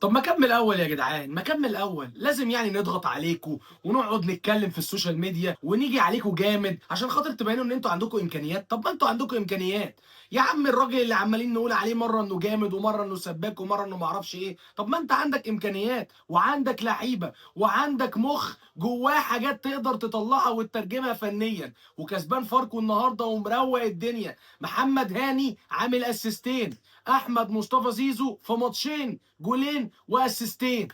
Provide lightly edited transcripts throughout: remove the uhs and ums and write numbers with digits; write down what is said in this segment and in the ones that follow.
طب ما كمّل أول يا جدعان، ما كمّل أول، لازم يعني نضغط عليكم ونقعد نتكلّم في السوشيال ميديا ونيجي عليكم جامد عشان خاطر تبيّنوا إن أنتم عندكم إمكانيات، طب ما أنتم عندكم إمكانيات، يا عم الراجل اللي عمّالين نقول عليه مرّة إنه جامد ومرّة إنه سبّاك ومرّة إنه ما أعرفش إيه، طب ما أنت عندك إمكانيات وعندك لعيبة وعندك مُخ جوّاه حاجات تقدر تطلّعها وتترجمها فنيًا، وكسبان فاركو النهارده ومروّق الدنيا، محمد هاني عامل أسيستين، أحمد مصطفى زيزو في ماتشين جولين واسيستين،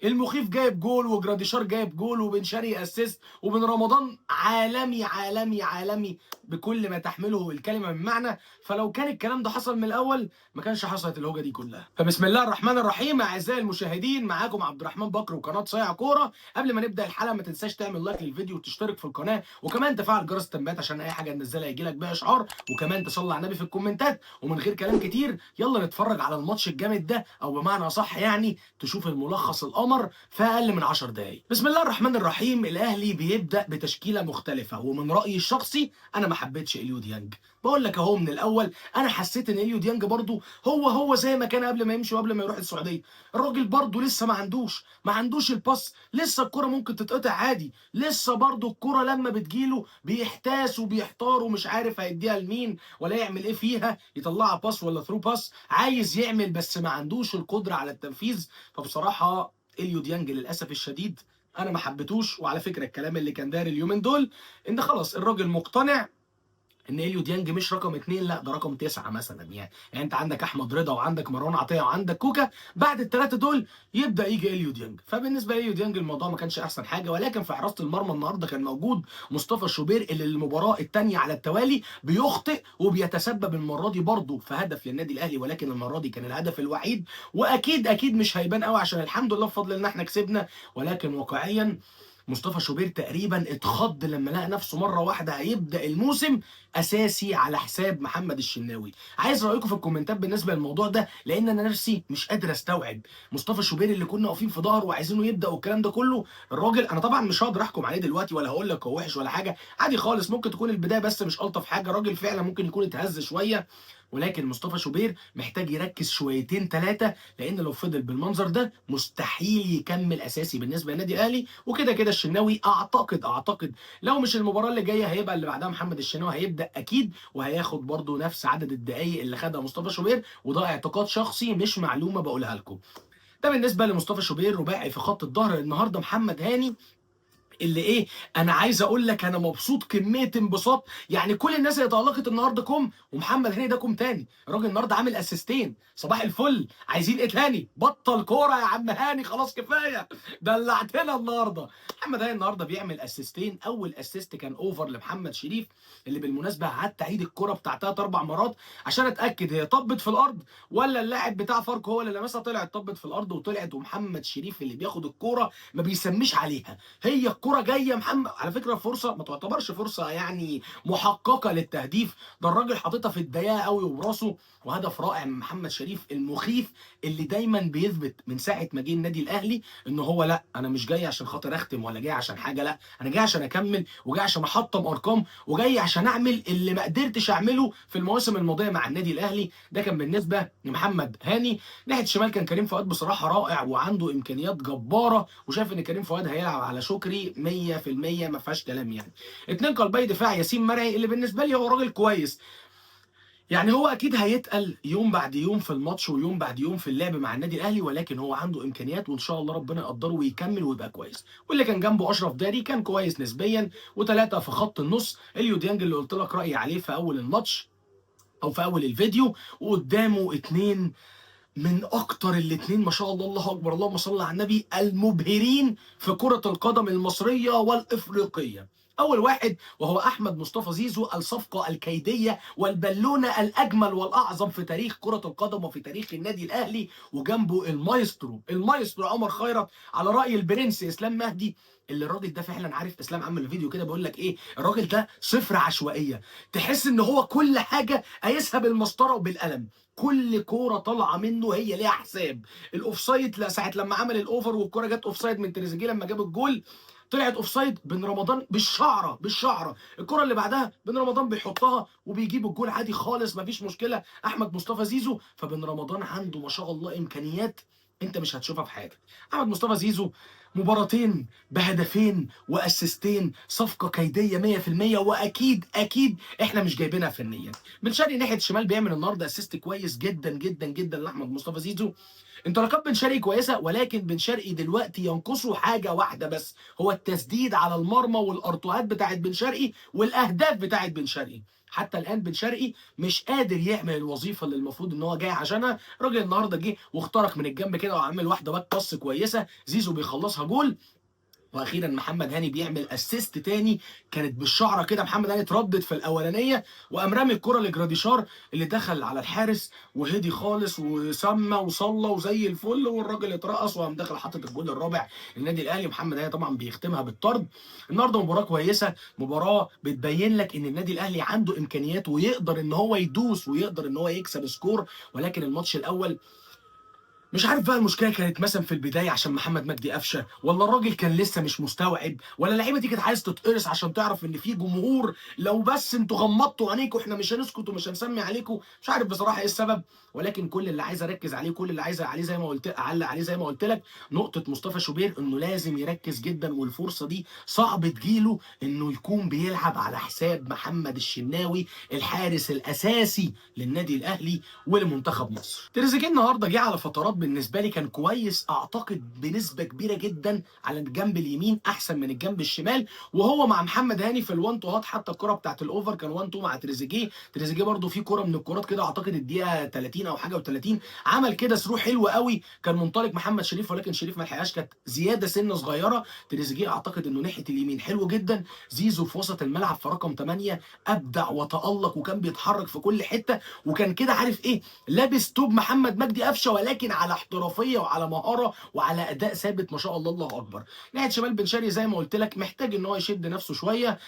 المخيف جايب جول وجراديشار جايب جول وبن شرقي اسيست وبن رمضان عالمي عالمي عالمي بكل ما تحمله الكلمه من معنى. فلو كان الكلام ده حصل من الاول ما كانش حصلت الهوجه دي كلها. فبسم الله الرحمن الرحيم اعزائي المشاهدين، معاكم عبد الرحمن بكر وقناه صايع كوره. قبل ما نبدا الحلقه ما تنساش تعمل لايك للفيديو وتشترك في القناه وكمان تفعل جرس التنبيهات عشان اي حاجه ننزلها يجي لك بيها اشعار، وكمان تصلي على النبي في الكومنتات. ومن غير كلام كتير يلا نتفرج على الماتش الجامد ده، او بمعنى صح يعني تشوف الملخص القمر في اقل من 10 دقائق. بسم الله الرحمن الرحيم. الاهلي بيبدا بتشكيله مختلفه، ومن رايي الشخصي انا ما حبيتش اليو ديانج. بقول لك اهو من الاول، انا حسيت ان اليو ديانج برضو هو زي ما كان قبل ما يمشي وقبل ما يروح السعوديه. الراجل برضو لسه ما عندوش الباس، لسه الكره ممكن تتقطع عادي، لسه برضو الكره لما بتجيله بيحتاس وبيحتار ومش عارف هيديها لمين ولا يعمل ايه فيها، يطلعها باس ولا ثرو باس، عايز يعمل بس ما عندوش القدره على التنفيذ. فبصراحه اليو ديانج للاسف الشديد انا ما حبيتوش. وعلى فكره الكلام اللي كان داير اليومين دول ان خلاص الراجل مقتنع ان اليو ديانج مش رقم اتنين، لا ده رقم تسعه مثلا. يعني انت عندك احمد رضا وعندك مروان عطيه وعندك كوكا، بعد الثلاثه دول يبدا يجي اليو ديانج. فبالنسبه لاليو ديانج الموضوع ما كانش احسن حاجه، ولكن في حراسه المرمى النهارده كان موجود مصطفى شوبير اللي المباراه الثانيه على التوالي بيخطئ وبيتسبب المره دي برضه في هدف للنادي الاهلي، ولكن المره دي كان الهدف الوحيد. واكيد اكيد مش هيبان قوي عشان الحمد لله بفضل ان احنا كسبنا، ولكن واقعيا مصطفى شوبير تقريبا اتخض لما لقى نفسه مره واحده هيبدا الموسم اساسي على حساب محمد الشناوي. عايز رايكم في الكومنتات بالنسبه للموضوع ده، لان انا نفسي مش قادر استوعب مصطفى شوبير اللي كنا واقفين في ظهره وعايزينه يبدا والكلام ده كله. الراجل انا طبعا مش هقدر احكم عليه دلوقتي ولا هقول لك هو وحش ولا حاجه، عادي خالص، ممكن تكون البدايه بس مش الطف حاجه، الراجل فعلا ممكن يكون اتهز شويه، ولكن مصطفى شوبير محتاج يركز شويتين ثلاثه، لان لو فضل بالمنظر ده مستحيل يكمل اساسي بالنسبه للنادي الاهلي. وكده كده الشناوي اعتقد لو مش المباراه اللي جايه هيبقى اللي بعدها محمد الشناوي هيبدا اكيد، وهياخد برضه نفس عدد الدقائق اللي خدها مصطفى شوبير، وده اعتقاد شخصي مش معلومه بقولها لكم. ده بالنسبه لمصطفى شوبير. رباعي في خط الظهر النهارده محمد هاني اللي ايه، انا عايز اقول لك انا مبسوط كميه انبساط. يعني كل الناس اللي تالقت النهارده كوم، ومحمد هاني ده كوم تاني. الراجل النهارده عامل اسيستين، صباح الفل، عايزين ايه تاني؟ بطل كوره يا عم هاني، خلاص كفايه، دلعتنا النهارده. محمد هاني النهارده بيعمل اسيستين. اول اسيست كان اوفر لمحمد شريف، اللي بالمناسبه قعدت اعيد الكوره بتاع ثلاث اربع مرات عشان اتاكد هي طبت في الارض ولا اللاعب بتاع فاركو هو اللي لمسها. طلعت طبت في الارض وطلعت، ومحمد شريف اللي بياخد الكوره ما بيسميش عليها، هي الكرة جايه محمد. على فكره فرصه ما تعتبرش فرصه يعني محققه للتهديف، ده الراجل حاططها في الضيقه قوي وبراسه. وهدف رائع من محمد شريف المخيف، اللي دايما بيثبت من ساعه ما جه النادي الاهلي ان هو لا، انا مش جاي عشان خاطر اختم ولا جاي عشان حاجه، لا انا جاي عشان اكمل وجاي عشان احطم ارقام وجاي عشان اعمل اللي ما قدرتش اعمله في المواسم الماضيه مع النادي الاهلي. ده كان بالنسبه لمحمد هاني. ناحيه الشمال كان كريم فؤاد بصراحه رائع وعنده امكانيات جباره، وشايف ان كريم فؤاد هيلعب على شكري 100% ما فيهاش كلام يعني. اتنين قلبي دفاع ياسين مرعي اللي بالنسبه لي هو راجل كويس، يعني هو اكيد هيتقل يوم بعد يوم في الماتش ويوم بعد يوم في اللعب مع النادي الاهلي، ولكن هو عنده امكانيات وان شاء الله ربنا يقدره ويكمل ويبقى كويس. واللي كان جنبه اشرف داري كان كويس نسبيا. وثلاثه في خط النص اليو ديانج اللي قلت لك رايي عليه في اول الماتش او في اول الفيديو، وقدامه اتنين من اكتر الاتنين ما شاء الله الله اكبر اللهم صل على النبي المبهرين في كرة القدم المصرية والافريقية. اول واحد وهو احمد مصطفى زيزو، الصفقة الكيدية والبالونة الاجمل والاعظم في تاريخ كرة القدم وفي تاريخ النادي الاهلي. وجنبه المايسترو عمر خيرت، على رأي البرنس اسلام مهدي، اللي الراجل ده فعلا عارف. اسلام عمل فيديو كده بيقول لك ايه، الراجل ده صفر عشوائيه، تحس ان هو كل حاجه قايسها بالمسطره وبالقلم، كل كوره طالعه منه هي ليها حساب. الاوفسايد لا، ساعه لما عمل الاوفر والكوره جت اوفسايد من تريزيجيه لما جاب الجول، طلعت اوفسايد، بن رمضان بالشعره. الكره اللي بعدها بن رمضان بيحطها وبيجيب الجول عادي خالص، مفيش مشكله. احمد مصطفى زيزو، فبن رمضان عنده ما شاء الله امكانيات أنت مش هتشوفها في حياتك. أحمد مصطفى زيزو مباراتين بهدفين وأسيستين، صفقة كيدية 100%، وأكيد، أكيد إحنا مش جايبينها فنيًا. بن شرقي ناحية الشمال بيعمل النهارده أسيست كويس جدًا، جدًا، جدًا لأحمد مصطفى زيزو. انطلاقات بن شرقي كويسة، ولكن بن شرقي دلوقتي ينقصه حاجة واحدة بس، هو التسديد على المرمى والأرتوهات بتاعة بن شرقي والأهداف بتاعة بن شرقي. حتى الآن بن شرقي مش قادر يعمل الوظيفة اللي المفروض إن هو جاي عشانها. الراجل النهارده جه واخترق من الجنب كده وعمل واحدة باك باص كويسة، زيزو بيخلصها جول. واخيرا محمد هاني بيعمل اسيست تاني، كانت بالشعره كده، محمد هاني اتردد في الاولانيه وقام رامي الكره لجراديشار اللي دخل على الحارس وهدي خالص وسمى وصلى وزي الفل، والراجل اترقص وقام داخل حاطط الجول الرابع للنادي الاهلي. محمد هاني طبعا بيختمها بالطرد. النهارده مباراه كويسه، مباراه بتبين لك ان النادي الاهلي عنده امكانيات ويقدر ان هو يدوس ويقدر ان هو يكسب سكور. ولكن الماتش الاول مش عارف بقى المشكله كانت مثلا في البدايه عشان محمد مجدي قفشه، ولا الراجل كان لسه مش مستوعب، ولا اللعيبه دي كانت عايز تتقرص عشان تعرف ان في جمهور، لو بس انتوا غمضتوا عينيكم احنا مش هنسكت ومش هنسمي عليكم. مش عارف بصراحه ايه السبب. ولكن كل اللي عايز اركز عليه، كل اللي عايز عليه زي ما قلت اعلق عليه زي ما قلت لك، نقطه مصطفى شوبير انه لازم يركز جدا، والفرصه دي صعب تجيله انه يكون بيلعب على حساب محمد الشناوي الحارس الاساسي للنادي الاهلي ولمنتخب مصر. تريزيجيه النهارده جه على فترات بالنسبه لي كان كويس، اعتقد بنسبه كبيره جدا على الجنب اليمين احسن من الجنب الشمال، وهو مع محمد هاني في الوان تو هات. حتى الكره بتاعت الاوفر كان وان تو مع تريزيجيه. تريزيجيه برده في كره من الكرات كده اعتقد الدقيقه 30 او حاجه و30 عمل كده ثرو حلو قوي، كان منطلق محمد شريف ولكن شريف ما لحقهاش، كانت زياده سنه صغيره. تريزيجيه اعتقد انه ناحيه اليمين حلو جدا. زيزو في وسط الملعب في رقم 8 ابدع وتالق وكان بيتحرك في كل حته، وكان كده عارف ايه، لابس توب محمد مجدي قفشه ولكن على احترافيه وعلى مهاره وعلى اداء ثابت ما شاء الله، الله اكبر. ناحيه شمال بن شرقي زي ما قلت لك محتاج ان هو يشد نفسه شويه.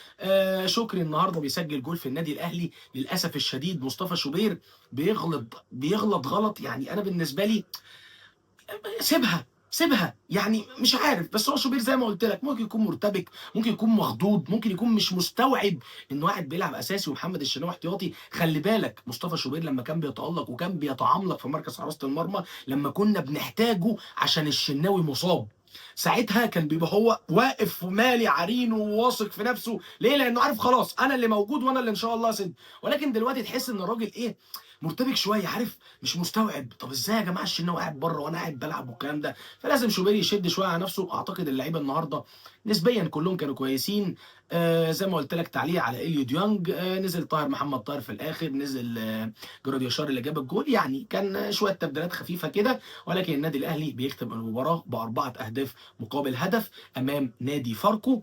شكري النهارده بيسجل جول في النادي الاهلي. للاسف الشديد مصطفى شوبير بيغلط غلط، يعني انا بالنسبه لي سيبها، سيبها، يعني مش عارف. بس هو شوبير زي ما قلت لك ممكن يكون مرتبك، ممكن يكون مخضوض، ممكن يكون مش مستوعب ان واحد بيلعب اساسي ومحمد الشناوي احتياطي. خلي بالك مصطفى شوبير لما كان بيتالق وكان بيتعملق في مركز حراسه المرمى لما كنا بنحتاجه عشان الشناوي مصاب، ساعتها كان بيبقى هو واقف ومالي عرين وواثق في نفسه. ليه؟ لانه عارف خلاص انا اللي موجود وانا اللي ان شاء الله اسد. ولكن دلوقتي تحس ان الراجل ايه، مرتبك شويه، عارف، مش مستوعب. طب ازاي يا جماعه الشناوي قاعد بره وانا قاعد بلعب والكلام ده؟ فلازم شوبير يشد شويه على نفسه. اعتقد اللعيبه النهارده نسبيا كلهم كانوا كويسين. زي ما قلت لك تعليق على اليو ديانج، نزل طاهر محمد طاهر في الاخر، نزل جراديشار اللي جاب الجول، يعني كان شويه تبديلات خفيفه كده. ولكن النادي الاهلي بيختم المباراه باربعه اهداف مقابل هدف امام نادي فاركو.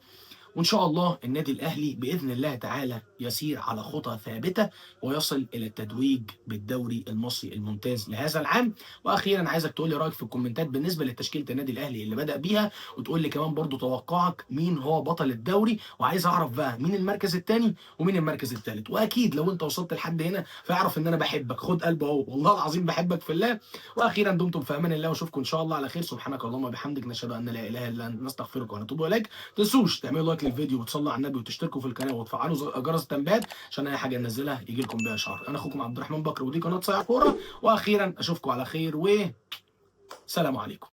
وإن شاء الله النادي الأهلي بإذن الله تعالى يسير على خطى ثابتة ويصل إلى التتويج بالدوري المصري الممتاز لهذا العام. وأخيرا عايزك تقول لي رأيك في الكومنتات بالنسبة لتشكيلة النادي الأهلي اللي بدأ بيها، وتقول لي كمان برضو توقعك مين هو بطل الدوري. وعايز أعرف بقى مين المركز الثاني ومين المركز الثالث. وأكيد لو أنت وصلت لحد هنا فاعرف إن أنا بحبك، خد قلب أهو، والله العظيم بحبك في الله. وأخيرا دمتم في أمان الله وأشوفكم إن شاء الله على خير. سبحانك اللهم وبحمدك نشهد أن لا إله إلا أنت نستغفرك ونتوب إليك. تنسوش تعملوا لايك للفيديو وتصلوا على النبي وتشتركوا في القناه وتفعلوا جرس التنبيهات عشان اي حاجه ننزلها يجي لكم بيها اشعار. انا اخوكم عبد الرحمن بكر ودي قناه صايع كوره. واخيرا اشوفكم على خير وسلام عليكم.